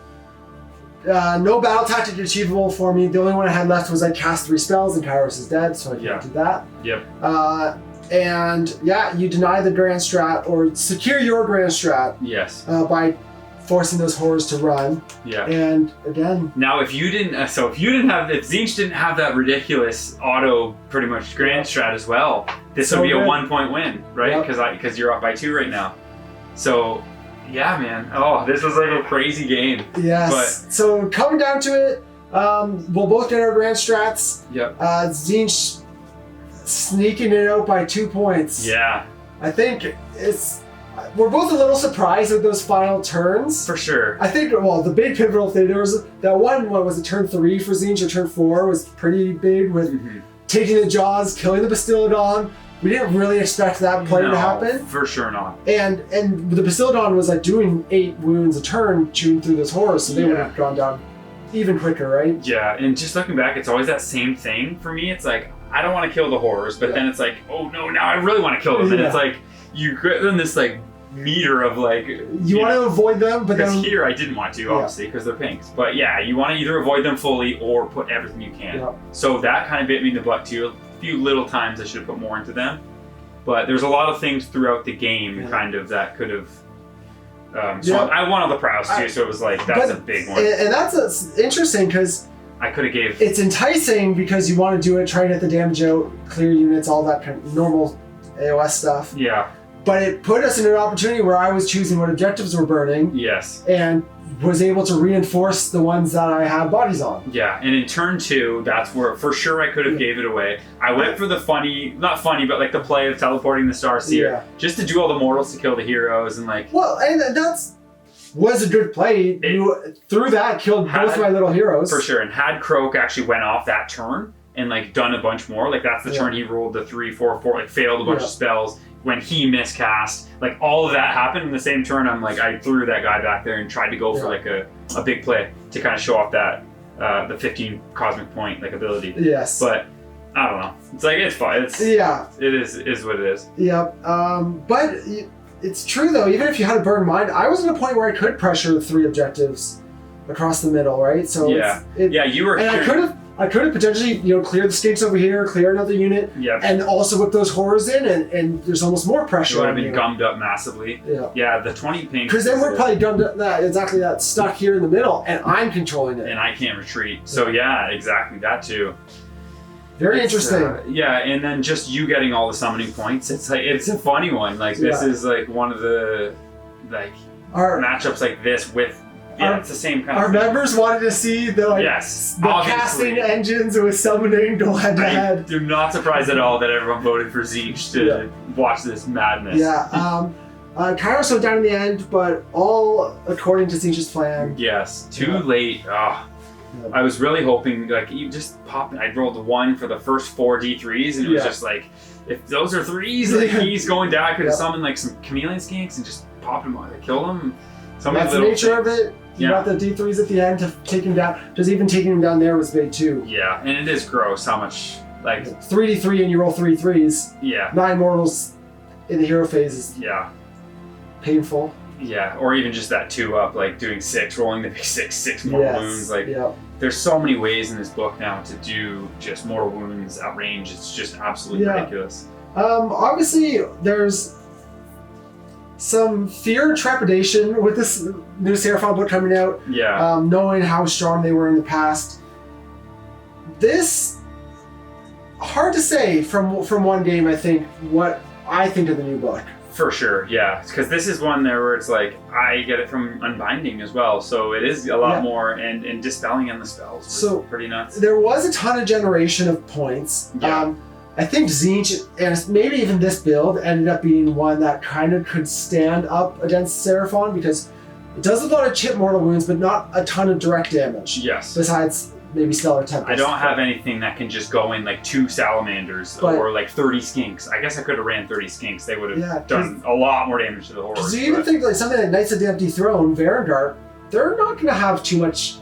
No battle tactic achievable for me. The only one I had left was I cast 3 spells and Kairos is dead, so I can't do that. Yep. And you deny the Grand Strat or secure your Grand Strat. Yes. By forcing those horrors to run. Yeah. And again, now if Tzeentch didn't have that ridiculous auto pretty much grand strat as well, this would be a 1-point win, right? Because you're up by 2 right now. So yeah, man. Oh, this was like a crazy game. Yes. But, so coming down to it, we'll both get our grand strats. Yep. Tzeentch sneaking it out by 2 points. Yeah. I think we're both a little surprised with those final turns. For sure. I think, well, the big pivotal thing, there was that one, what was it, turn 3 for Tzeentch, or turn 4 was pretty big with taking the Jaws, killing the Bastiladon. We didn't really expect that play to happen. For sure not. And the Bastiladon was like doing 8 wounds a turn, chewing through those horrors, so they would have gone down even quicker, right? Yeah, and just looking back, it's always that same thing for me. It's like, I don't want to kill the horrors, but then it's like, oh no, now I really want to kill them. And it's like, you get in this like meter of like... You want to avoid them, but then... here I didn't want to, obviously, because they're pinks. But yeah, you want to either avoid them fully or put everything you can. Yeah. So that kind of bit me in the butt too. A few little times I should have put more into them. But there's a lot of things throughout the game kind of that could have... I won all the prowess too, so it was like, that's a big one. And that's interesting because... I could have gave... It's enticing because you want to do it, try to get the damage out, clear units, all that kind of normal AOS stuff. Yeah. But it put us in an opportunity where I was choosing what objectives were burning. Yes. And was able to reinforce the ones that I had bodies on. Yeah, and in turn 2, that's where for sure I could have gave it away. I went for the funny, not funny, but like the play of teleporting the Starseer, just to do all the mortals to kill the heroes and like... Well, and that's... was a good play. You through that killed both my little heroes. For sure. And had Croak actually went off that turn and like done a bunch more, like that's the turn he rolled the 3-4-4, like failed a bunch of spells when he miscast, like all of that happened in the same turn. I'm like, I threw that guy back there and tried to go for like a big play to kind of show off that the 15 cosmic point like ability. Yes. But I don't know. It's like, it's fine. It's it is what it is. Yeah. But it's true though, even if you had a burn mind, I was at a point where I could pressure the 3 objectives across the middle, right? So you were. And I could have potentially, cleared the skinks over here, clear another unit, and also whip those horrors in, and there's almost more pressure. You would have been gummed up massively. Yeah, the 20 ping. Because then we're probably gummed up that stuck here in the middle, and I'm controlling it, and I can't retreat. So yeah, exactly that too. Very interesting. And then just you getting all the summoning points. It's like, it's a funny one. Like this is like one of the matchups like this with. Yeah, it's the same kind of thing. Our members wanted to see the casting engines with summoning go head to head. I'm not surprised at all that everyone voted for Tzeentch to watch this madness. Yeah. Kairos went down in the end, but all according to Tzeentch's plan. Yes. Too late. I was really hoping, like, you just pop. I rolled 1 for the first 4 D3s, and it was just like, if those are 3s, like he's going down. I could have summoned like some chameleon skinks and just popped him on, kill him. That's the nature of it. You got the D3s at the end to take him down. Just even taking him down there was big too. Yeah, and it is gross how much, like... 3D3 and you roll 3 3s. Yeah. 9 mortals in the hero phase is painful. Yeah, or even just that 2 up, like doing 6, rolling the big 6 mortal wounds. Like, there's so many ways in this book now to do just mortal wounds at range. It's just absolutely ridiculous. Obviously, there's some fear and trepidation with this new Seraphon book coming out. Yeah. Knowing how strong they were in the past. This, hard to say from one game, I think, what I think of the new book. For sure, yeah. Because this is one there where it's like, I get it from Unbinding as well. So it is a lot more, and dispelling on the spells was pretty nuts. There was a ton of generation of points. Yeah. I think Tzeentch, and maybe even this build, ended up being one that kind of could stand up against Seraphon because it does a lot of chip mortal wounds, but not a ton of direct damage. Yes. Besides maybe Stellar Tempest. I don't have anything that can just go in like 2 salamanders or like 30 skinks. I guess I could have ran 30 skinks. They would have done a lot more damage to the horrors. Because you even think like something like Knights of the Empty Throne, Varangard, they're not going to have too much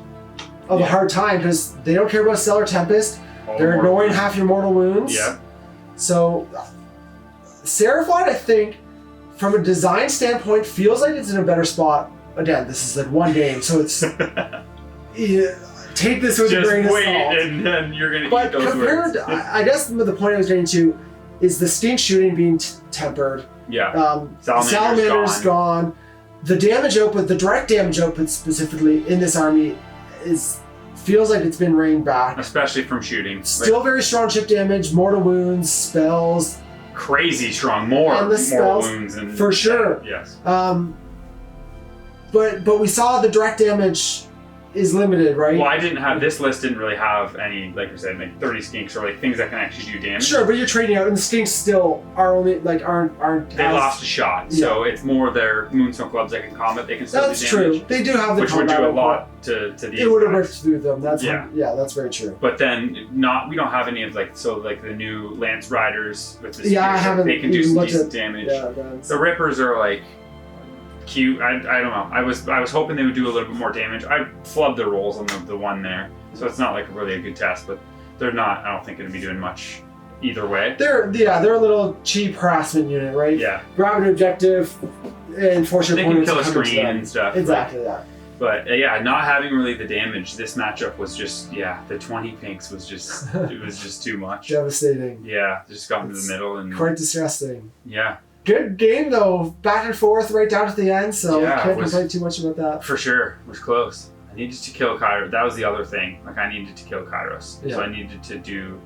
of a hard time because they don't care about Stellar Tempest. They're ignoring half your mortal wounds. Yeah. So, Seraphon, I think, from a design standpoint, feels like it's in a better spot. Again, this is like one game, so it's... take this with a grain of salt. Just wait, and then you're going to eat those words. I guess the point I was getting to is the stink shooting being tempered. Yeah. Salamander's gone. the damage output, the direct damage output specifically in this army feels like it's been reined back. Especially from shooting. Still very strong chip damage, mortal wounds, spells. Crazy strong, more mortal wounds. And for sure. Yes. But we saw the direct damage is limited, right? Well, this list didn't really have any, like you said, like 30 skinks or like things that can actually do damage. Sure, but you're trading out, and the skinks still are only like aren't. They lost a shot, so it's more their Moonstone clubs that can combat. They can still do damage. That's true. They do have the which would do a lot to these. It would have worked through them. That's yeah, that's very true. But then we don't have any of like the new Lance Riders with the spears. I haven't. They can do some decent damage. Yeah, the Rippers are like cute. I don't know. I was hoping they would do a little bit more damage. I flubbed the rolls on the one there, so it's not like really a good test. But they're not. I don't think going to be doing much either way. They're a little cheap harassment unit, right? Yeah. Grab an objective and force your opponent to kill a screen and stuff. Exactly that. But not having really the damage. This matchup was just the 20 pinks was just it was just too much. Devastating. Yeah, just got into the middle and quite disgusting. Yeah. Good game though, back and forth right down to the end, so can't complain too much about that. For sure, it was close. I needed to kill Kairos. That was the other thing. Like I needed to kill Kairos, so I needed to do,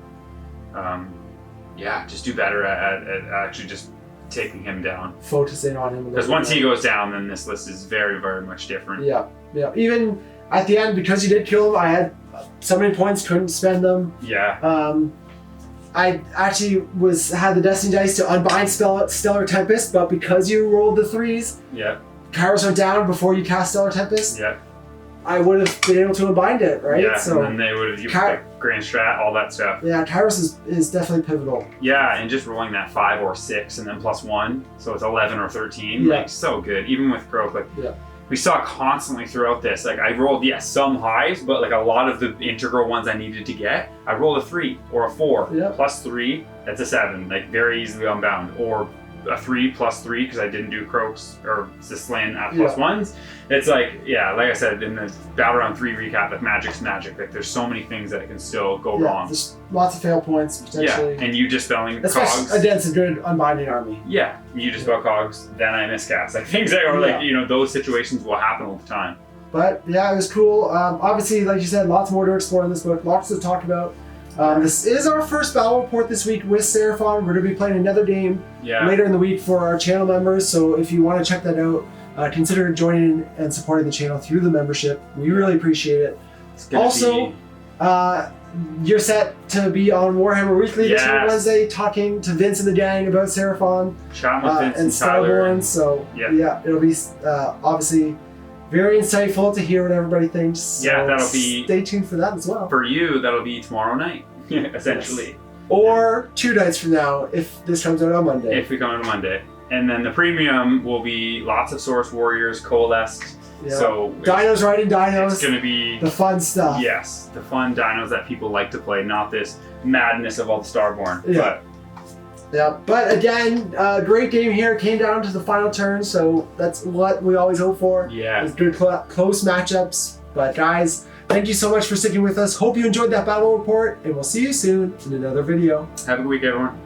just do better at actually just taking him down. Focusing on him. Because once he goes down, then this list is very, very much different. Yeah. Even at the end, because you did kill him, I had so many points, couldn't spend them. Yeah. I actually had the Destiny Dice to unbind Stellar Tempest, but because you rolled the 3s, Kairos went down before you cast Stellar Tempest. Yeah. I would have been able to unbind it, right? Yeah, so, and then they would have Grand Strat, all that stuff. Yeah, Kairos is definitely pivotal. Yeah, and just rolling that 5 or 6 and then +1, so it's 11 or 13, like so good. Even with Croak, we saw constantly throughout this. Like I rolled, some highs, but like a lot of the integral ones I needed to get, I rolled a 3 or a 4 +3, that's a 7, like very easily unbound, or a 3 +3 because I didn't do Croaks or Slan at +1s. It's like like I said in the Battle Round 3 recap, like magic's magic. Like there's so many things that can still go wrong. There's lots of fail points potentially. Yeah, and you dispelling cogs against a good unbinding army. Yeah, you dispel cogs, then I miscast. Like things that are like those situations will happen all the time. But it was cool. Obviously, like you said, lots more to explore in this book. Lots to talk about. This is our first battle report this week with Seraphon. We're going to be playing another game later in the week for our channel members. So if you want to check that out, consider joining and supporting the channel through the membership. We really appreciate it. Also, you're set to be on Warhammer Weekly this Wednesday, talking to Vince and the gang about Seraphon and Starborn. So it'll be obviously very insightful to hear what everybody thinks. So that'll be. Stay tuned for that as well. For you, that'll be tomorrow night, essentially. Yes. Or 2 nights from now, if this comes out on Monday. If we come out on Monday. And then the premium will be lots of Source Warriors coalesced. Yeah. So dinos riding dinos. It's going to be the fun stuff. Yes, the fun dinos that people like to play, not this madness of all the Starborn. Yeah. But again, great game here. Came down to the final turn, so that's what we always hope for. Yeah. It's good close matchups. But guys, thank you so much for sticking with us. Hope you enjoyed that battle report, and we'll see you soon in another video. Have a good week, everyone.